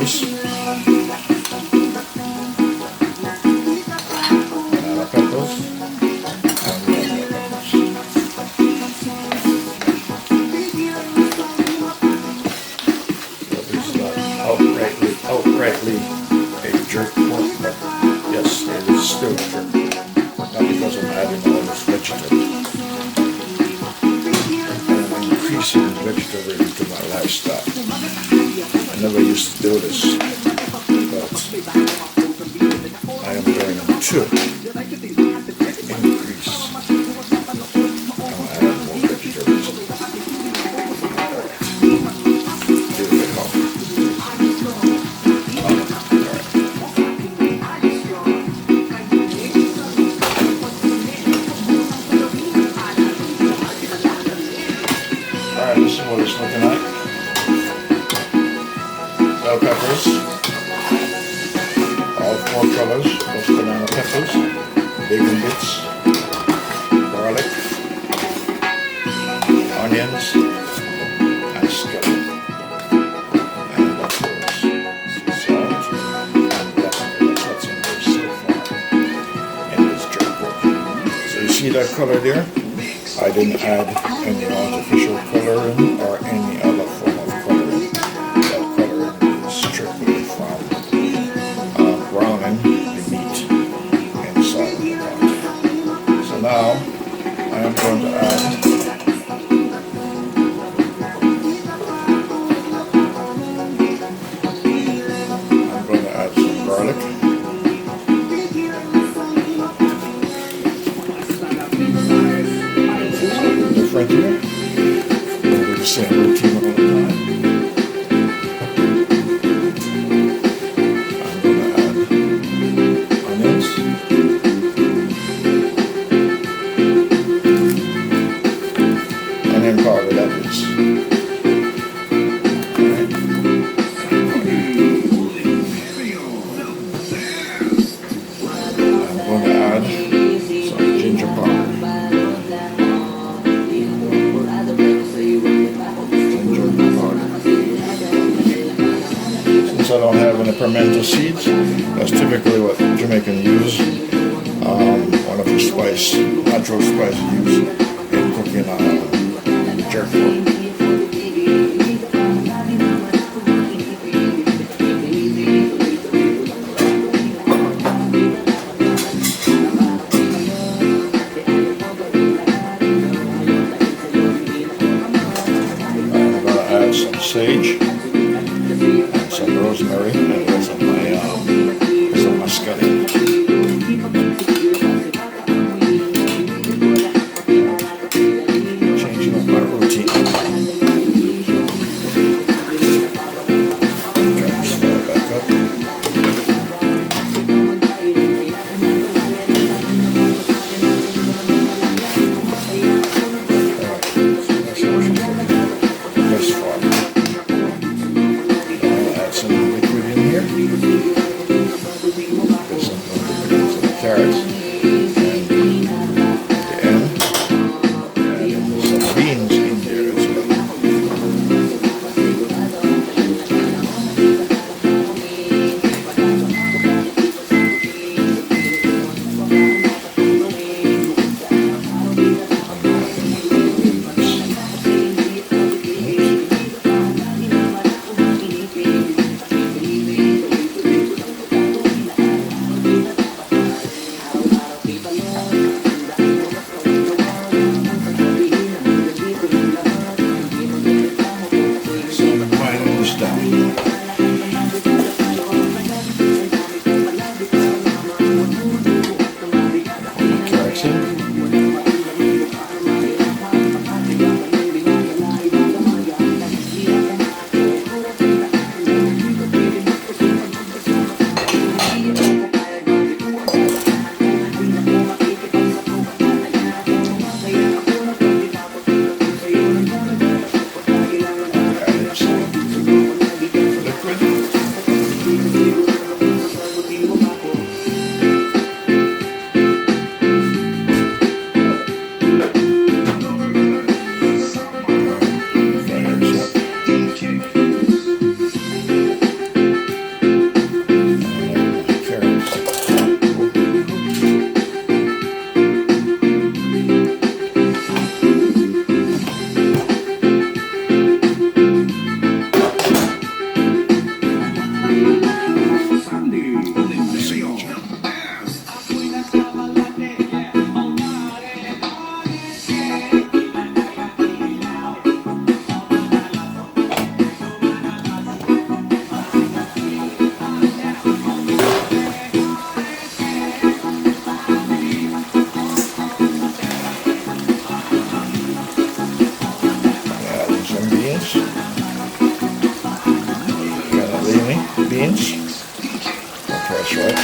tomatoes, banana peppers, and red peppers. So this is not outrightly a jerk pork, but yes, it is still a jerk. Not because I'm adding all this vegetable. I'm increasing vegetable into my lifestyle. I never used to do this, but I am going to increase. I'm adding more vegetables. Alright, this is what it's looking like. Bell peppers, all 4 colors, plus banana peppers, bacon bits, garlic, onions, and scallop. And of course, salt, and that's what's in there so far in this jerk pork. So you see that color there? I didn't add any artificial coloring or any other form of coloring. That coloring is strictly from browning the meat inside of the pot. So now I am going to add some garlic. Different here. We'll do the same routine all the time. I'm going to add onions. Onion powder, that is. Alright. I'm going to add some ginger powder. I don't have any pimento seeds. That's typically what Jamaicans use. One of the natural spices used in cooking jerk pork. I'm going to add some sage. Some rosemary and some muscatine. Changing up my routine. Try to start back up. Alright, so that's how she's looking this far. Some liquid in here. this. Cannellini beans. I'll press right.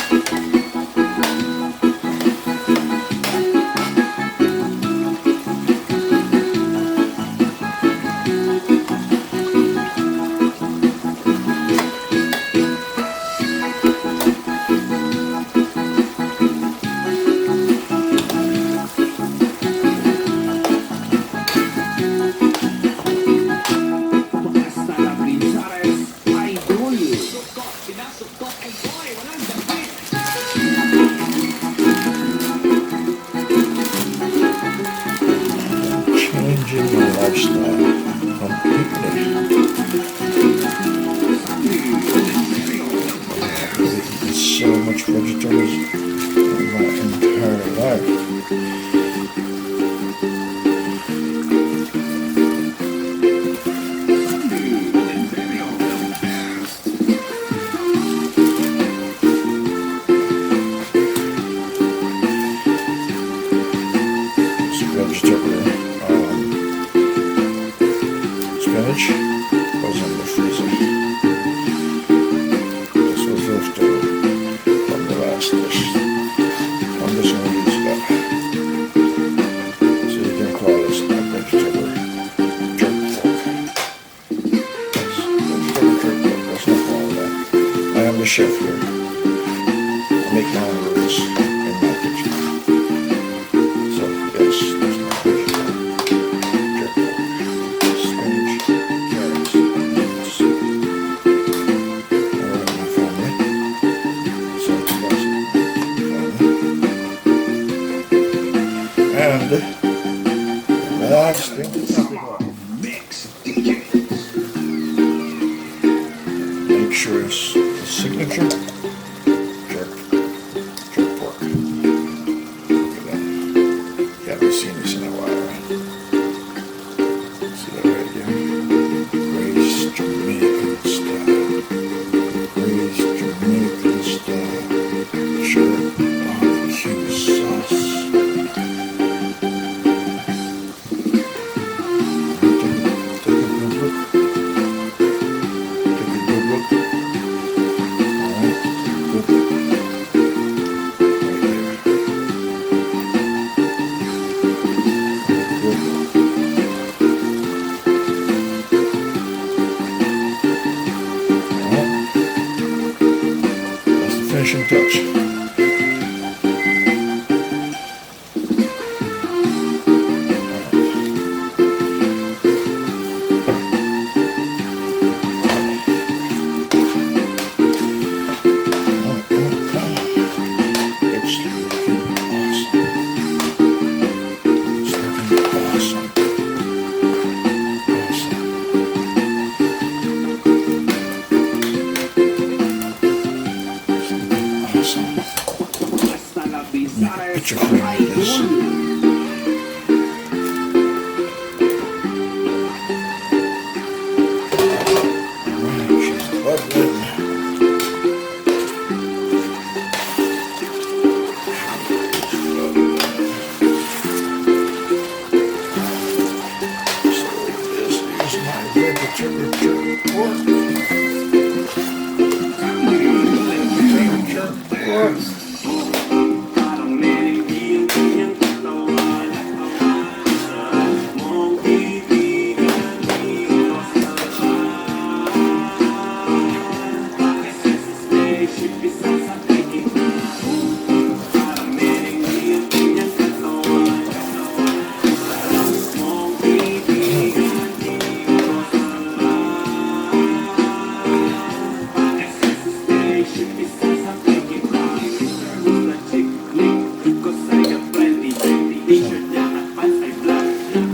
Changing your lifestyle completely. I've eaten so much vegetables in my entire life. Vegetable spinach was in the freezer. This was leftover from the last dish. I'm just going to use that. So you can call this a vegetable jerk pork. Yes, vegetable jerk pork, let's not call it that. I am the chef here. I make my own rules in my kitchen. So yes, that's my vegetable jerk pork. Spinach, carrots, beans. I love my family. So that's my family. And the last thing is make sure it's the signature jerk pork. Look at that. You haven't seen this in a while, right? See that right here? Braised Jamaican style. Braised Jamaican style jerk barbecue sauce. Take a good look. Take a good look. Alright, good look. Right there. Good look. Alright. That's the finishing touch. It's looking awesome. It's looking awesome. Awesome. It's looking awesome. Picture frame of this. Alright, she's bubbling. So this is my vegetable jerk pork. Jerk pork.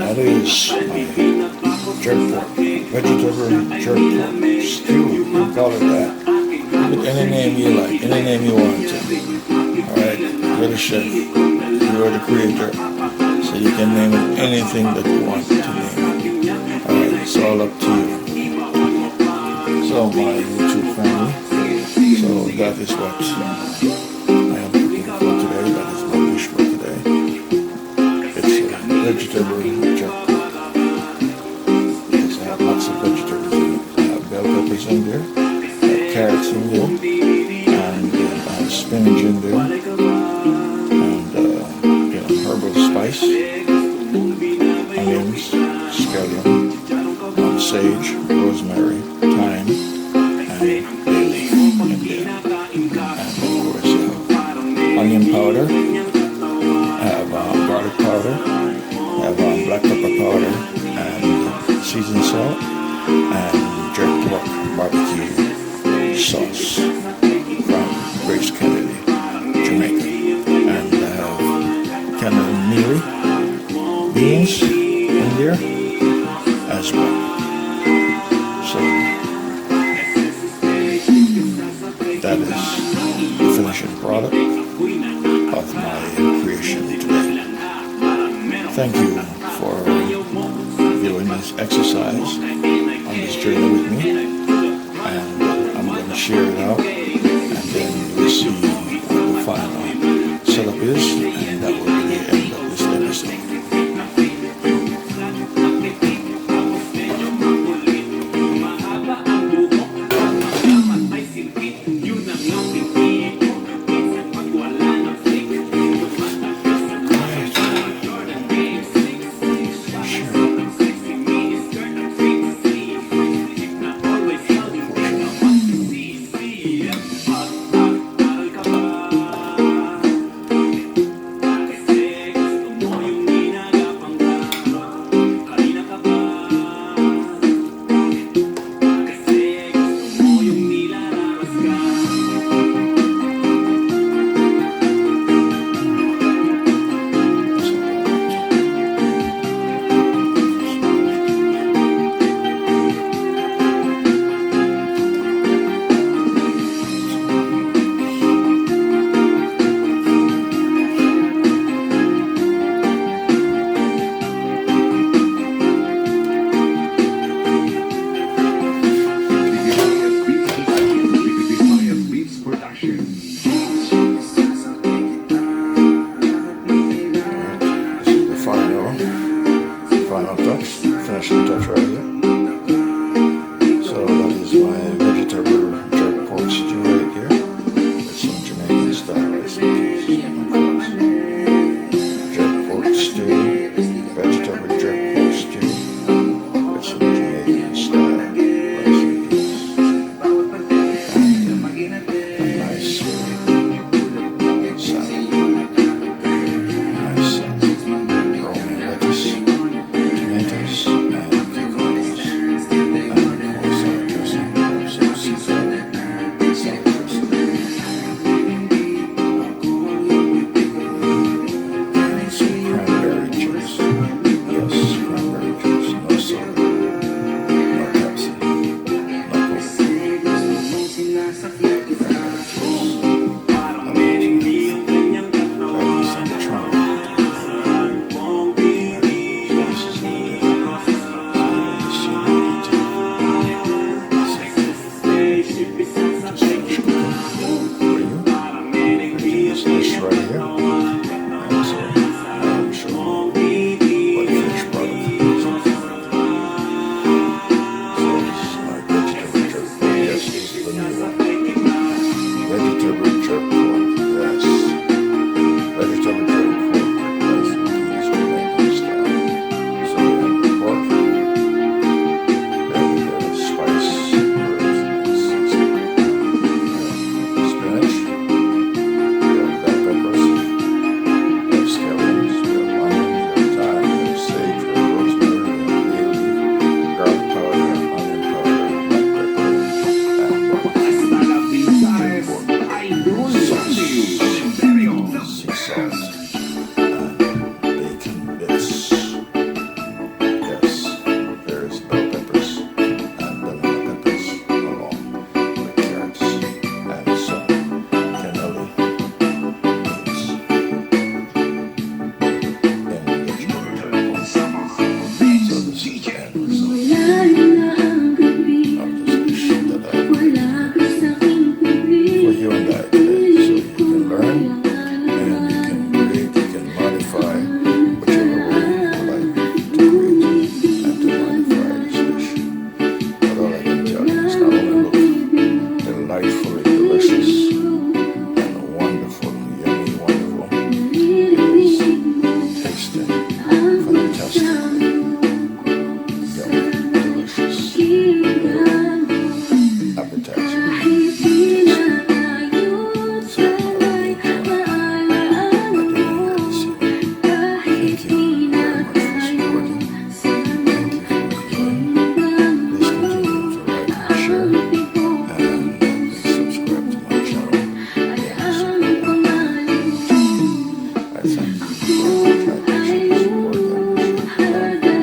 That is my jerk pork, vegetable jerk pork stew. You can call it that. Put any name you like, any name you want to. Alright, you're the chef, you are the creator, so you can name it anything that you want to name it. Alright, it's all up to you. So my YouTube family, so that is what I am cooking for today. That is my dish for today. It's a vegetable jerk pork. Because I have lots of peas in there, carrots in there, and spinach in there, and herbal spice, onions, scallion, sage, rosemary, thyme, and bay leaf in there. And of course, onion powder, I have garlic powder, I have black pepper powder, and seasoned salt, and jerk pork barbecue sauce from Grace Kennedy, Jamaica. And I have cannellini beans in there as well. So that is the finishing product of my creation today. Thank you for doing this exercise on this journey with me, and I'm going to share it out, and then we'll see what the final setup is, and that will be the end of this episode. Final touch, finishing touch right here.